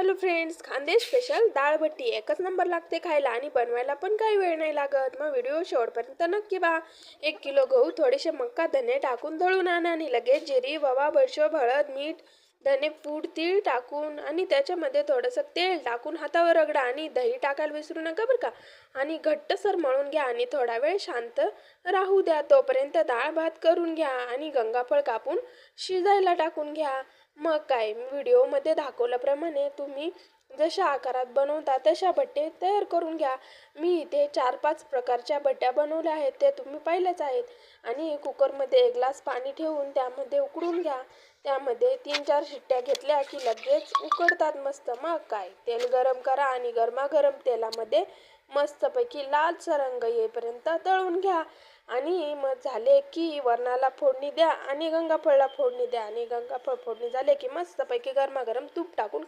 Hello friends, Khandesh special डाळ-भट्टी एकच number लागते खायला आणि बनवायला पण काही वेळ नाही लागत. मग व्हिडिओ शेवटपर्यंत नक्की पहा. 1 किलो गहू, थोडेसे मका धने टाकून दळून आणा आणि लगेच जिरी, ओवा, बडीशेप, हळद, मीठ, धने पूड, तीळ टाकून आणि त्याच्यामध्ये थोडंसं तेल टाकून हातावर रगडा आणि दही टाकायला विसरू नका बरं का. आणि घट्टसर मळून घ्या आणि थोडा वेळ शांत राहू द्या. तोपर्यंत डाळ भात करून घ्या आणि गंगाफळ कापून शिजायला टाकून घ्या. मग काय, व्हिडिओमध्ये दाखवल्याप्रमाणे तुम्ही जशा आकारात बनवता तशा भट्टे तयार करून घ्या. मी इथे 4-5 प्रकारच्या भट्ट्या बनवल्या आहेत, ते तुम्ही पाहिल्याच आहेत. आणि कुकरमध्ये 1 ग्लास पाणी ठेवून त्यामध्ये उकळून घ्या. त्यामध्ये 3-4 शिट्ट्या घेतल्या की लगेच उकडतात मस्त. मग काय, तेल गरम करा आणि गरमागरम तेलामध्ये मस्तपैकी लालसर रंग येईपर्यंत तळून घ्या. आणि मग झाले की वरणाला फोडणी द्या आणि गंगाफळला फोडणी द्या आणि गंगाफळ फोडणी झाले की मस्तपैकी गरमागरम तूप टाकून